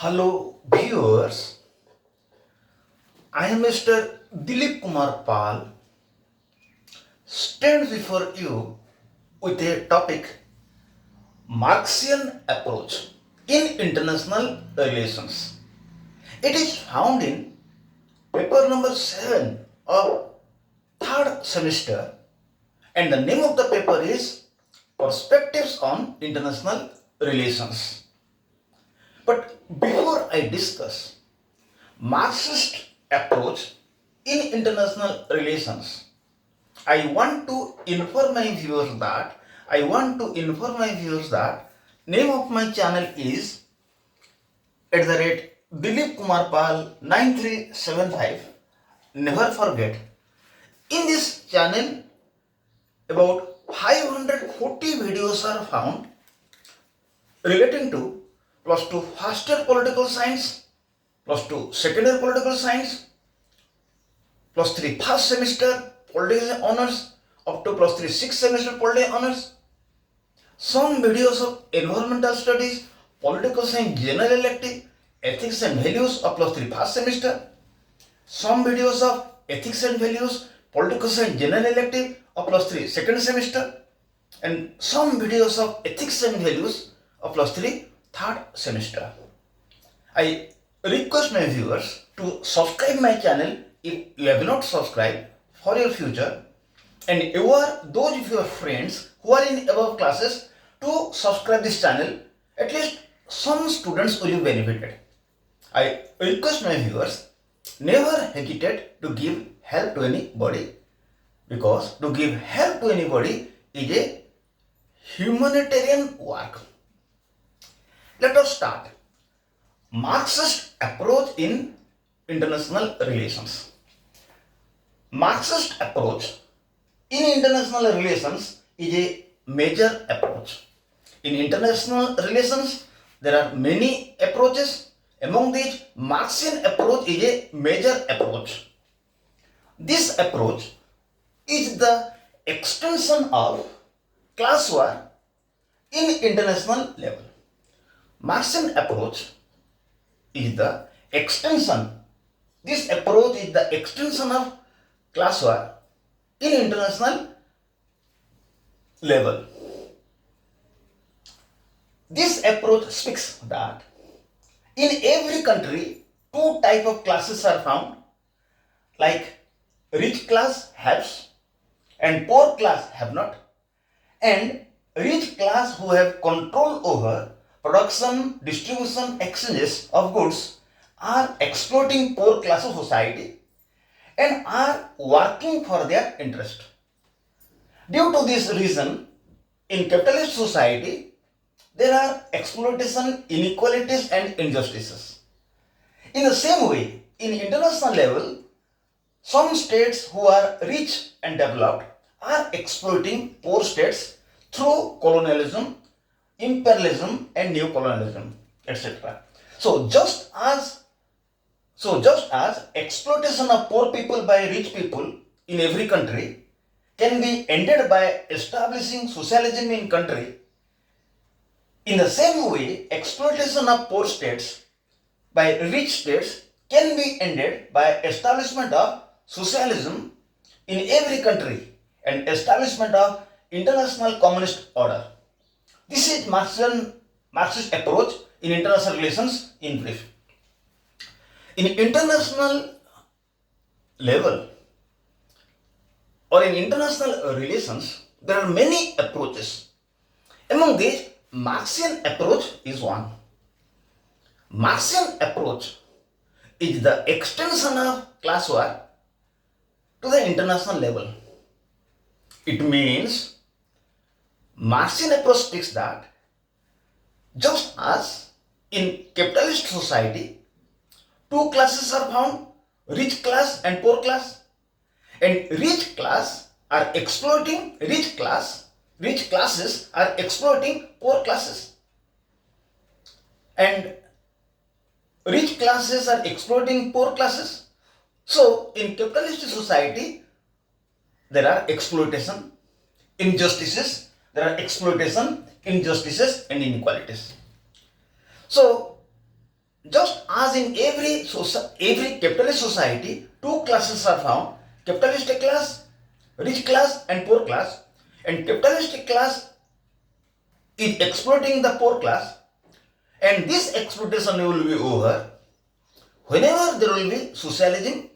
Hello viewers, I am Mr. Dilip Kumar Pal, stand before you with a topic Marxian approach in international relations. It is found in paper number 7 of third semester and the name of the paper is Perspectives on International Relations. But before I discuss Marxist approach in international relations, I want to inform my viewers that name of my channel is @Dilip Kumar Pal 9375. Never forget, in this channel about 540 videos are found relating to plus 2 first year political science, plus 2 second year political science, plus 3 first semester political honors, up to plus 3 sixth semester political honors, some videos of environmental studies, political science general elective, ethics and values of plus 3 first semester, some videos of ethics and values, political science general elective of plus 3 second semester, and some videos of ethics and values of plus 3 third semester. I request my viewers to subscribe my channel if you have not subscribed for your future, and those of your friends who are in above classes to subscribe this channel. At least some students will be benefited. I request my viewers, never hesitate to give help to anybody, because to give help to anybody is a humanitarian work. Let us start. Marxist approach in international relations. Marxist approach in international relations is a major approach. In international relations, there are many approaches. Among these, Marxian approach is a major approach. This approach is the extension of class war in international level. Marxian approach is the extension. This approach is the extension of class war in international level. This approach speaks that in every country two types of classes are found, like rich class haves and poor class have not, and rich class who have control over production, distribution, exchanges of goods are exploiting poor class of society and are working for their interest. Due to this reason, in capitalist society, there are exploitation, inequalities and injustices. In the same way, in international level, some states who are rich and developed are exploiting poor states through colonialism, imperialism and neocolonialism, etc. So just as exploitation of poor people by rich people in every country can be ended by establishing socialism in country, in the same way, exploitation of poor states by rich states can be ended by establishment of socialism in every country and establishment of international communist order. This is Marxist approach in international relations in brief. In international level or in international relations, there are many approaches. Among these, Marxian approach is one. Marxian approach is the extension of class war to the international level. It means Marxian approach speaks that just as in capitalist society, two classes are found, rich class and poor class, and rich classes are exploiting poor classes, and rich classes are exploiting poor classes. So in capitalist society, there are exploitation, injustices, and inequalities. So just as in every capitalist society, two classes are found: capitalistic class, rich class, and poor class. And capitalistic class is exploiting the poor class, and this exploitation will be over whenever there will be socialism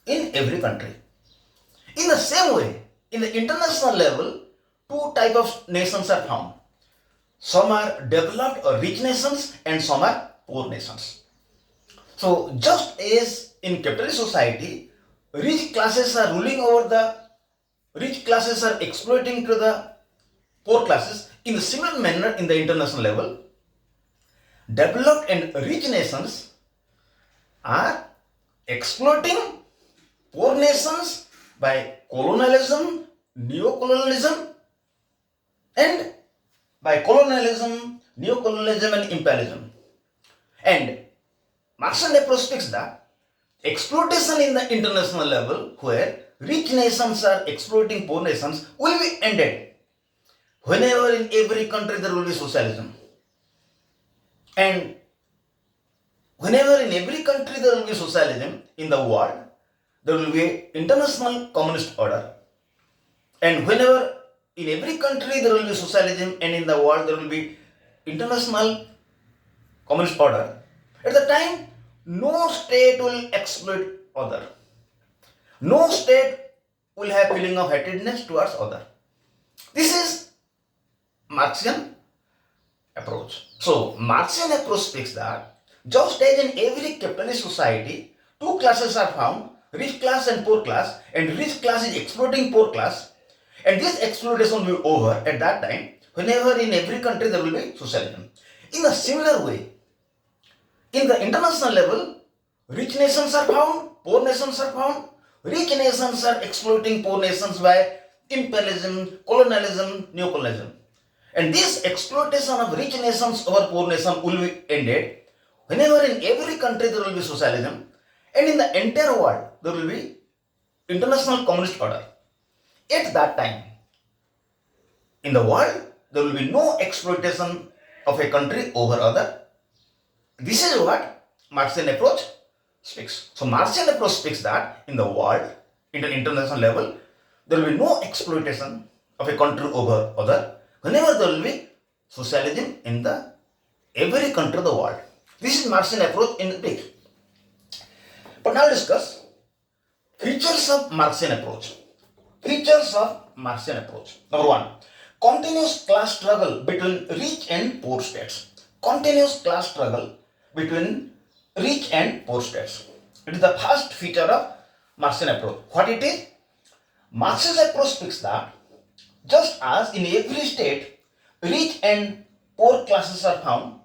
in every country. In the same way, in the international level, two types of nations are found. Some are developed or rich nations, and some are poor nations. So, just as in capitalist society, rich classes are ruling over the rich classes are exploiting to the poor classes, in the similar manner in the international level, developed and rich nations are exploiting poor nations by colonialism, neo-colonialism, and by colonialism, neo-colonialism, and imperialism. And Marxian approach speaks that exploitation in the international level, where rich nations are exploiting poor nations, will be ended whenever in every country there will be socialism. And whenever in every country there will be socialism in the world, there will be international communist order. And whenever in every country there will be socialism, and in the world there will be international communist order, at the time no state will exploit other. No state will have feeling of hatredness towards other. This is Marxian approach. So Marxian approach speaks that just as in every capitalist society, two classes are found: rich class and poor class, and rich class is exploiting poor class, and this exploitation will be over at that time whenever in every country there will be socialism. In a similar way, in the international level, rich nations are found, poor nations are found. Rich nations are exploiting poor nations by imperialism, colonialism, neo-colonialism. And this exploitation of rich nations over poor nations will be ended whenever in every country there will be socialism, and in the entire world there will be international communist order. At that time, in the world, there will be no exploitation of a country over other. This is what Marxian approach speaks. So Marxian approach speaks that in the world, in the international level, there will be no exploitation of a country over other whenever there will be socialism in the every country of the world. This is Marxian approach in brief. But now discuss features of Marxian approach. Features of Marxian approach. Number one, continuous class struggle between rich and poor states. Continuous class struggle between rich and poor states. It is the first feature of Marxian approach. What it is? Marx's approach speaks that just as in every state rich and poor classes are found,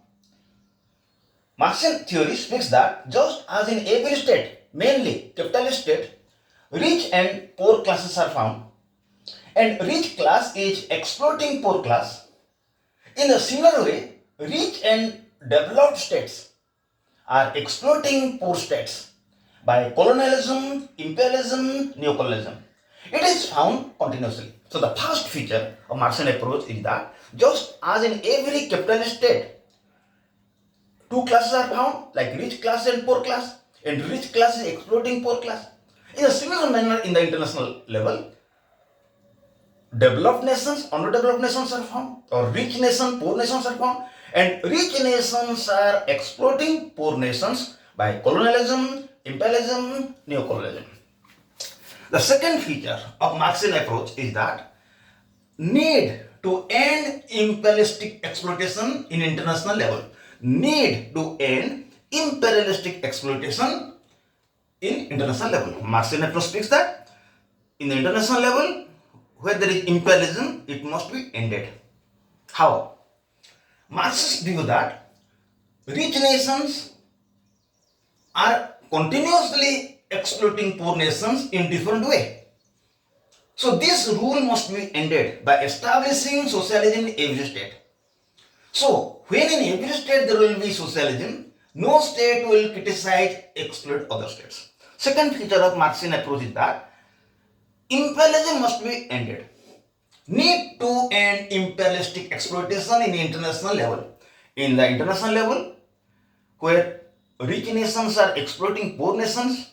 Marxian theory speaks that just as in every state, mainly capitalist state, rich and poor classes are found, and rich class is exploiting poor class. In a similar way, rich and developed states are exploiting poor states by colonialism, imperialism, neo-colonialism. It is found continuously. So the first feature of Marxian approach is that just as in every capitalist state, two classes are found, like rich class and poor class, and rich class is exploiting poor class. In a similar manner in the international level, developed nations, underdeveloped nations are found, or rich nations, poor nations are found, and rich nations are exploiting poor nations by colonialism, imperialism, neo-colonialism. The second feature of Marxian approach is that need to end imperialistic exploitation in international level. Need to end imperialistic exploitation in international level. Marxian approach speaks that in the international level, where there is imperialism, it must be ended. How? Marxists view that rich nations are continuously exploiting poor nations in different way. So this rule must be ended by establishing socialism in every state. So when in every state there will be socialism, no state will criticize, exploit other states. Second feature of Marxian approach is that imperialism must be ended. Need to end imperialistic exploitation in the international level. In the international level, where rich nations are exploiting poor nations,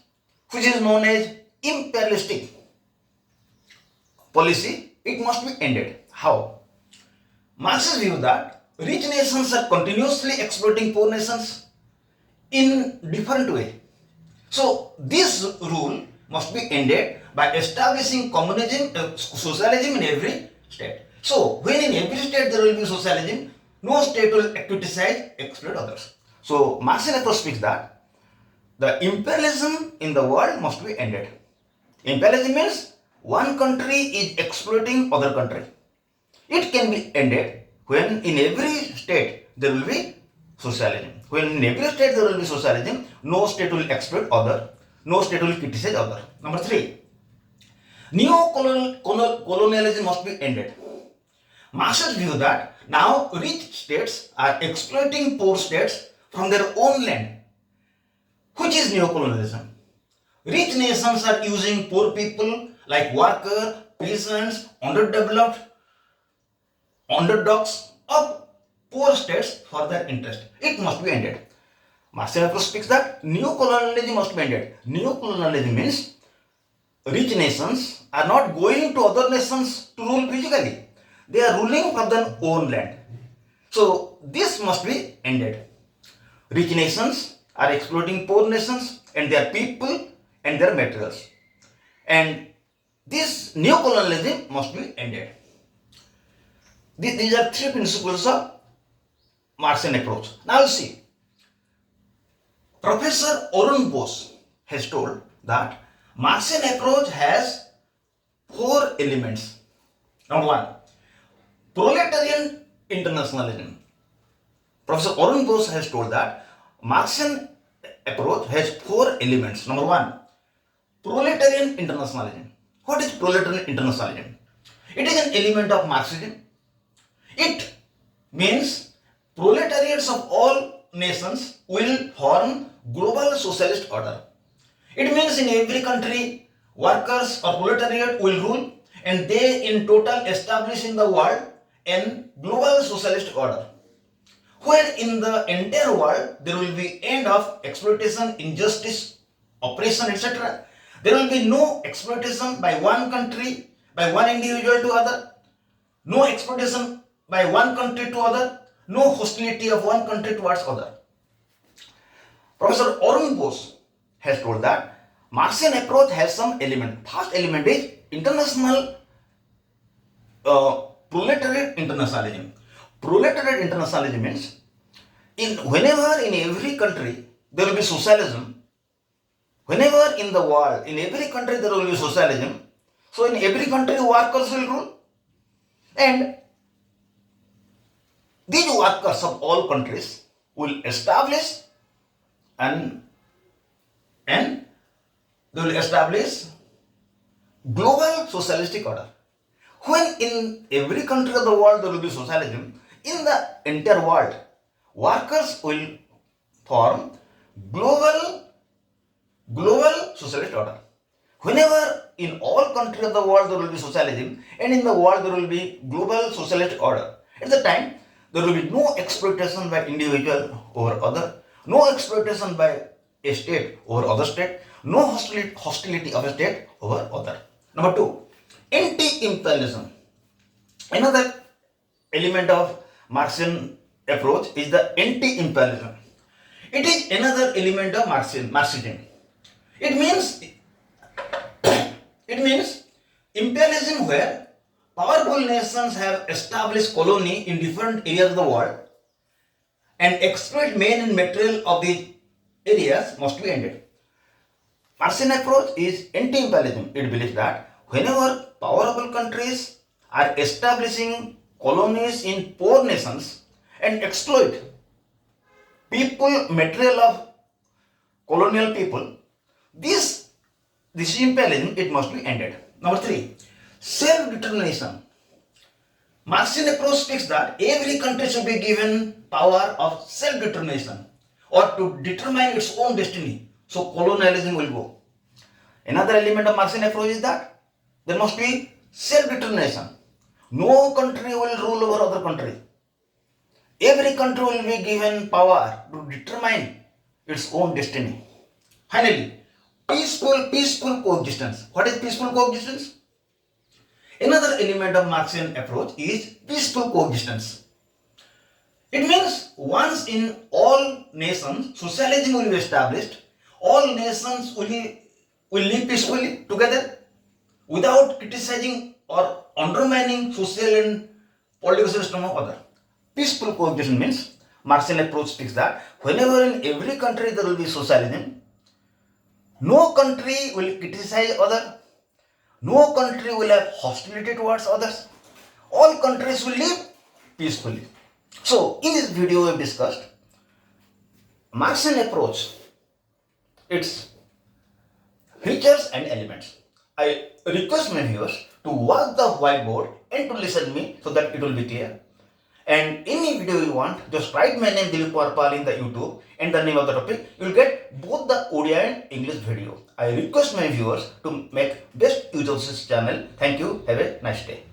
which is known as imperialistic policy, it must be ended. How? Marx's view that rich nations are continuously exploiting poor nations in different way. So this rule must be ended by establishing communism, socialism in every state. So when in every state there will be socialism, no state will criticize, exploit others. So Marxian approach speaks that the imperialism in the world must be ended. Imperialism means one country is exploiting other country. It can be ended when in every state there will be socialism. When in every state there will be socialism, no state will exploit other, no state will criticize other. Number 3, neo-colonialism must be ended. Marx's view that now rich states are exploiting poor states from their own land, which is neo-colonialism. Rich nations are using poor people like workers, peasants, underdeveloped, underdogs of poor states for their interest. It must be ended. Marxian approach speaks that neo-colonialism must be ended. Neo-colonialism means rich nations are not going to other nations to rule physically. They are ruling from their own land. So this must be ended. Rich nations are exploiting poor nations and their people and their materials. And this neo-colonialism must be ended. These are 3 principles of Marxian approach. Now you see, Professor Arun Bose has told that Marxian approach has 4 elements. Number 1, proletarian internationalism. Professor Arun Bose has told that Marxian approach has 4 elements. Number 1, proletarian internationalism. What is proletarian internationalism? It is an element of Marxism. It means proletariats of all nations will form global socialist order. It means in every country workers or proletariat will rule and they in total establish in the world a global socialist order, where in the entire world there will be end of exploitation, injustice, oppression, etc. There will be no exploitation by one country, by one individual to other, no exploitation by one country to other, no hostility of one country towards other. Professor Arun Bose has told that Marxian approach has some element. First element is international proletariat internationalism. Proletariat internationalism means whenever in every country there will be socialism, whenever in the world, in every country there will be socialism, so in every country workers will rule. And these workers of all countries will establish and they will establish global socialistic order. When in every country of the world there will be socialism, in the entire world, workers will form global socialist order. Whenever in all countries of the world there will be socialism and in the world there will be global socialist order, at the time there will be no exploitation by individual over other, no exploitation by a state over other state, no hostility of a state over other. Number 2, anti-imperialism. Another element of Marxian approach is the anti-imperialism. It is another element of Marxism. It means imperialism where powerful nations have established colony in different areas of the world and exploit men and material of these areas must be ended. Marxian approach is anti-imperialism. It believes that whenever powerful countries are establishing colonies in poor nations and exploit people, material of colonial people, this imperialism, it must be ended. Number 3, self-determination. Marxian approach speaks that every country should be given power of self-determination or to determine its own destiny. So colonialism will go. Another element of Marxian approach is that there must be self-determination. No country will rule over other country. Every country will be given power to determine its own destiny. Finally, peaceful coexistence. What is peaceful coexistence? Another element of Marxian approach is peaceful coexistence. It means once in all nations, socialism will be established, all nations will live peacefully together without criticizing or undermining social and political system of other. Peaceful coexistence means Marxian approach speaks that whenever in every country there will be socialism, no country will criticize other, no country will have hostility towards others. All countries will live peacefully. So, in this video we have discussed Marxian approach, its features and elements. I request my viewers to watch the whiteboard and to listen me so that it will be clear. And any video you want, just write my name Dilip Parpal in the YouTube and the name of the topic. You will get both the Odia and English video. I request my viewers to make best use of this channel. Thank you. Have a nice day.